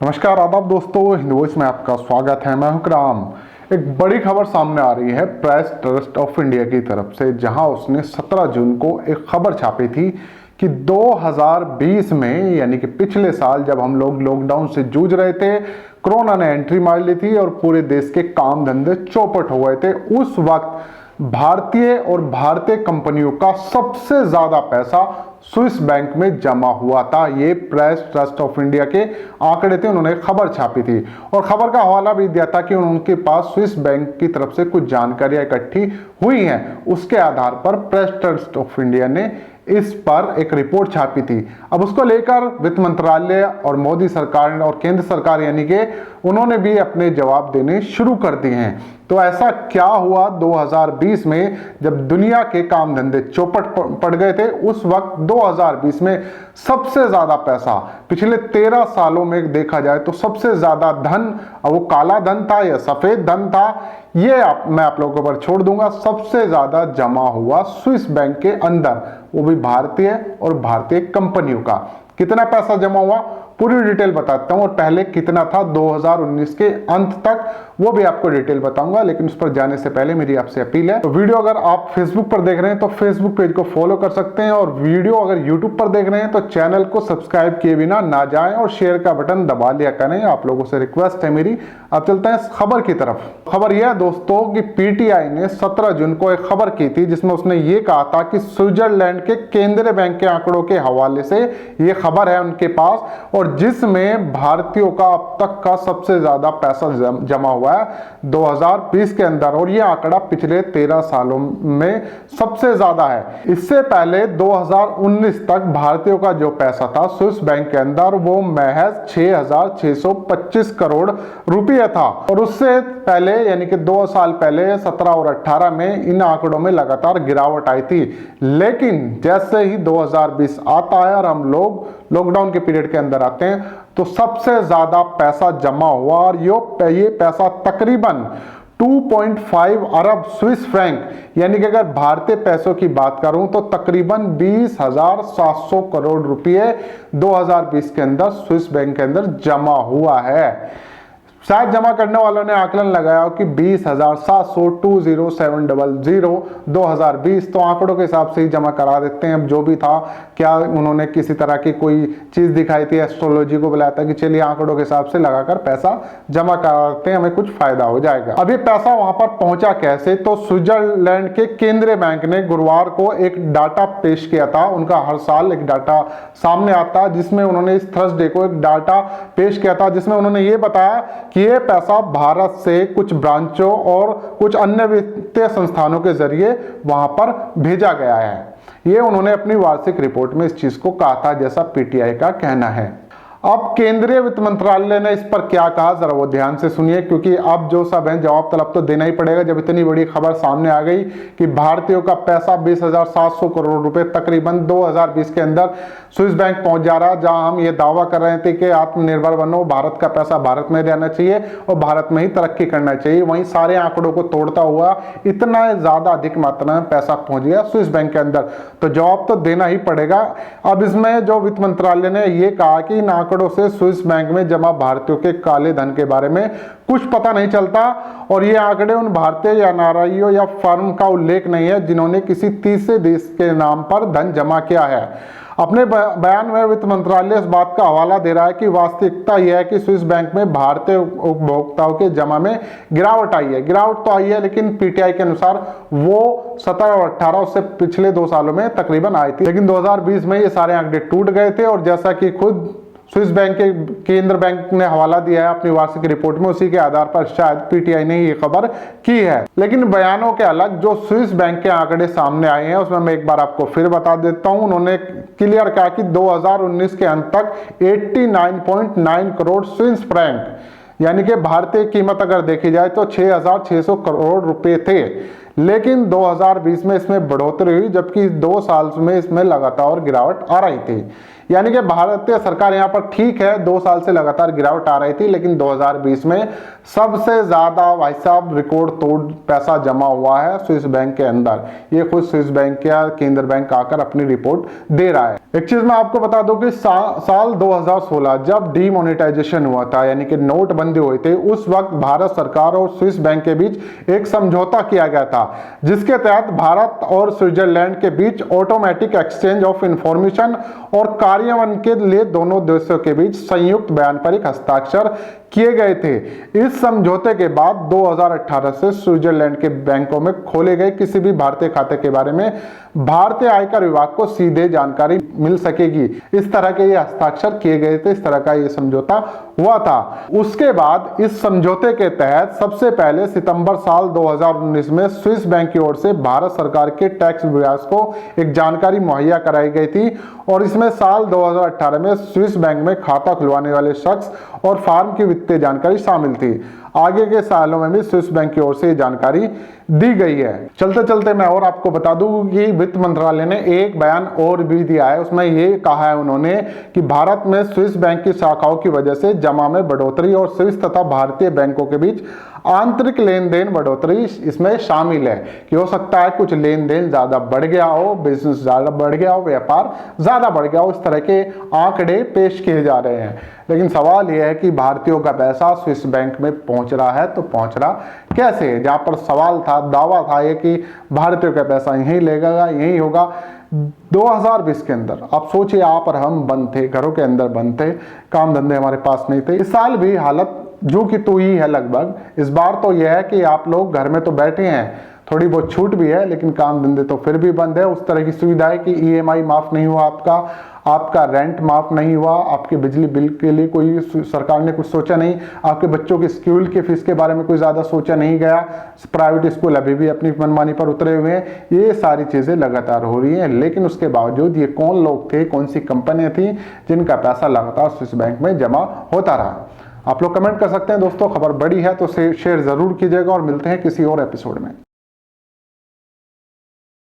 नमस्कार आदाब दोस्तों, हिंद वॉइस में आपका स्वागत है। मैं हूं राम। एक बड़ी खबर सामने आ रही है प्रेस ट्रस्ट ऑफ इंडिया की तरफ से, जहां उसने 17 जून को एक खबर छापी थी कि 2020 में यानी कि पिछले साल जब हम लोग लॉकडाउन से जूझ रहे थे, कोरोना ने एंट्री मार ली थी और पूरे देश के काम धंधे चौपट हो गए थे, उस वक्त भारतीय और भारतीय कंपनियों का सबसे ज्यादा पैसा स्विस बैंक में जमा हुआ था। ये प्रेस ट्रस्ट ऑफ इंडिया के आंकड़े थे, उन्होंने खबर छापी थी और खबर का हवाला भी दिया था कि उनके पास स्विस बैंक की तरफ से कुछ जानकारियां इकट्ठी हुई हैं। उसके आधार पर प्रेस ट्रस्ट ऑफ इंडिया ने इस पर एक रिपोर्ट छापी थी। अब उसको लेकर वित्त मंत्रालय और मोदी सरकार और केंद्र सरकार यानी कि उन्होंने भी अपने जवाब देने शुरू कर दिए हैं। तो ऐसा क्या हुआ 2020 में जब दुनिया के काम धंधे चौपट पड़ गए थे? उस वक्त 2020 में सबसे ज्यादा पैसा पिछले 13 सालों में देखा जाए तो सबसे ज्यादा धन, वो काला धन था या सफेद धन था, ये मैं आप लोगों पर छोड़ दूंगा। सबसे ज्यादा जमा हुआ स्विस बैंक के अंदर, वो भी भारतीय और भारतीय कंपनियों का। कितना पैसा जमा हुआ पूरी डिटेल बताता हूं, और पहले कितना था 2019 के अंत तक वो भी आपको डिटेल बताऊंगा। लेकिन उस पर जाने से पहले मेरी आपसे अपील है, तो वीडियो अगर आप फेसबुक पर देख रहे हैं तो फेसबुक पेज को फॉलो कर सकते हैं, और वीडियो अगर यूट्यूब पर देख रहे हैं तो चैनल को सब्सक्राइब किए बिना ना जाएं और शेयर का बटन दबा लिया करें। आप लोगों से रिक्वेस्ट है मेरी। अब चलते हैं इस खबर की तरफ। खबर यह है दोस्तों कि पीटीआई ने 17 जून को एक खबर की थी जिसमें उसने ये कहा था कि स्विट्जरलैंड के केंद्रीय बैंक के आंकड़ों के हवाले से ये खबर है उनके पास, और जिसमें भारतीयों का अब तक का सबसे ज्यादा पैसा जमा हुआ है 2020 के अंदर, और ये आंकड़ा पिछले 13 सालों में सबसे ज्यादा है। इससे पहले 2019 तक भारतीयों का जो पैसा था स्विस बैंक के अंदर वो महज 6,625 करोड़ रुपये था, और उससे पहले यानी कि 2 साल पहले 17 और 18 में इन आंकड़ों में लगातार गिरावट आई थी। लेकिन जैसे ही 2020 आता है और हम लोग लॉकडाउन के पीरियड के अंदर आते हैं तो सबसे ज्यादा पैसा जमा हुआ, और ये पैसा तकरीबन 2.5 अरब स्विस फ्रैंक यानी कि अगर भारतीय पैसों की बात करूं तो तकरीबन 20,700 करोड़ रुपए 2020 के अंदर स्विस बैंक के अंदर जमा हुआ है। शायद जमा करने वालों ने आकलन लगाया कि 20,700 2020, तो आंकड़ों के हिसाब से ही जमा करा देते हैं। अब जो भी था, क्या उन्होंने किसी तरह की कोई चीज दिखाई थी, एस्ट्रोलॉजी को बुलाया था कि चलिए आंकड़ों के हिसाब से लगाकर पैसा जमा करा देते हैं, हमें कुछ फायदा हो जाएगा। अब ये पैसा वहां पर पहुंचा कैसे? तो स्विट्जरलैंड के केंद्रीय बैंक ने गुरुवार को एक डाटा पेश किया था। उनका हर साल एक डाटा सामने आता है, जिसमें उन्होंने इस थर्सडे को एक डाटा पेश किया था, जिसमें उन्होंने ये बताया कि ये पैसा भारत से कुछ ब्रांचों और कुछ अन्य वित्तीय संस्थानों के जरिए वहां पर भेजा गया है। ये उन्होंने अपनी वार्षिक रिपोर्ट में इस चीज को कहा था, जैसा पीटीआई का कहना है। अब केंद्रीय वित्त मंत्रालय ने इस पर क्या कहा, जरा वो ध्यान से सुनिए, क्योंकि अब जो सब है जवाब तलब तो देना ही पड़ेगा जब इतनी बड़ी खबर सामने आ गई कि भारतीयों का पैसा 20,700 करोड़ रुपए तकरीबन 2020 के अंदर स्विस बैंक पहुंच जा रहा है। जहां हम ये दावा कर रहे थे कि आत्मनिर्भर बनो, भारत का पैसा भारत में रहना चाहिए और भारत में ही तरक्की करना चाहिए, वहीं सारे आंकड़ों को तोड़ता हुआ इतना ज्यादा अधिक मात्रा में पैसा पहुंच गया स्विस बैंक के अंदर, तो जवाब तो देना ही पड़ेगा। अब इसमें जो वित्त मंत्रालय ने यह कहा कि इन आंकड़ों से स्विस बैंक में जमा भारतीयों के काले धन के बारे में कुछ पता नहीं चलता, और ये आंकड़े उन भारतीय या नाराइयों या फर्म का उल्लेख नहीं है जिन्होंने किसी तीसरे देश के नाम पर धन जमा किया है। अपने बयान में वित्त मंत्रालय इस बात का हवाला दे रहा है कि वास्तविकता यह है कि स्विस बैंक में भारतीय उपभोक्ताओं के जमा में गिरावट आई है। गिरावट तो आई है, लेकिन पीटीआई के अनुसार वो 17 और 18 से पिछले 2 सालों में तकरीबन आई थी, लेकिन 2020 में ये सारे आंकड़े टूट गए थे। और जैसा कि खुद स्विस बैंक के केंद्र बैंक ने हवाला दिया है अपनी वार्षिक रिपोर्ट में, उसी के आधार पर शायद पीटीआई ने ये खबर की है। लेकिन बयानों के अलग जो स्विस बैंक के आंकड़े सामने आए हैं उसमें मैं एक बार आपको फिर बता देता हूं। उन्होंने क्लियर कहा कि 2019 के अंत तक 89.9 करोड़ स्विस फ्रैंक यानी कि भारतीय कीमत अगर देखी जाए तो 6,600 करोड़ रुपए थे, लेकिन 2020 में इसमें बढ़ोतरी हुई, जबकि 2 साल में इसमें लगातार गिरावट आ रही थी। यानी कि भारतीय सरकार यहाँ पर ठीक है 2 साल से लगातार गिरावट आ रही थी, लेकिन 2020 में सबसे ज्यादा भाई साहब रिकॉर्ड तोड़ पैसा जमा हुआ है स्विस बैंक के अंदर। ये खुद स्विस बैंक या केंद्र बैंक आकर अपनी रिपोर्ट दे रहा है। एक चीज मैं आपको बता दूं कि साल 2016 जब डीमोनेटाइजेशन हुआ था, यानी कि नोटबंदी हुई थी, उस वक्त भारत सरकार और स्विस बैंक के बीच एक समझौता किया गया था, जिसके तहत भारत और स्विट्जरलैंड के बीच ऑटोमेटिक एक्सचेंज ऑफ इंफॉर्मेशन और कार्यान्वयन के लिए दोनों देशों के बीच संयुक्त बयान पर एक हस्ताक्षर किए गए थे। इस समझौते के बाद 2018 से स्विट्जरलैंड के बैंकों में खोले गए किसी भी भारतीय खाते के बारे में भारतीय आयकर विभाग को सीधे जानकारी मिल सकेगी। इस तरह के ये हस्ताक्षर किए गए थे, इस तरह का ये समझौता हुआ था। उसके बाद इस समझौते के तहत सबसे पहले सितंबर साल 2019 में स्विस बैंक की ओर से भारत सरकार के टैक्स विभाग को एक जानकारी मुहैया कराई गई थी, और इसमें साल 2018 में स्विस बैंक में खाता खुलवाने वाले शख्स और फार्म की वित्तीय जानकारी शामिल थी। आगे के सालों में भी स्विस बैंक की ओर से जानकारी दी गई है। चलते चलते मैं और आपको बता दूं कि वित्त मंत्रालय ने एक बयान और भी दिया है। उसमें ये कहा है उन्होंने कि भारत में स्विस बैंक की शाखाओं की वजह से जमा में बढ़ोतरी और स्विस तथा भारतीय बैंकों के बीच आंतरिक लेन देन बढ़ोतरी इसमें शामिल है, कि हो सकता है कुछ लेन देन ज्यादा बढ़ गया हो, बिजनेस ज्यादा बढ़ गया हो, व्यापार ज्यादा बढ़ गया हो, इस तरह के आंकड़े पेश किए जा रहे हैं। लेकिन सवाल यह है कि भारतीयों का पैसा स्विस बैंक में पहुंच रहा है तो पहुंच रहा कैसे? जहां पर सवाल था, दावा था ये कि भारतीयों का पैसा यहीं लगेगा, यहीं होगा। 2020 के अंदर आप सोचिए, आप और हम बंद थे, घरों के अंदर बंद थे, काम धंधे हमारे पास नहीं थे। इस साल भी हालत जो कि तो ही है लगभग। इस बार तो यह है कि आप लोग घर में तो बैठे हैं, थोड़ी बहुत छूट भी है, लेकिन काम धंधे तो फिर भी बंद है। उस तरह की सुविधा है कि ईएमआई माफ नहीं हुआ आपका रेंट माफ नहीं हुआ, आपके बिजली बिल के लिए कोई सरकार ने कुछ सोचा नहीं, आपके बच्चों के स्कूल के फीस के बारे में कोई ज्यादा सोचा नहीं गया, प्राइवेट स्कूल अभी भी अपनी मनमानी पर उतरे हुए हैं। ये सारी चीजें लगातार हो रही हैं, लेकिन उसके बावजूद ये कौन लोग थे, कौन सी कंपनियां थी जिनका पैसा लगातार स्विस बैंक में जमा होता रहा? आप लोग कमेंट कर सकते हैं दोस्तों। खबर बड़ी है तो शेयर जरूर कीजिएगा और मिलते हैं किसी और एपिसोड में।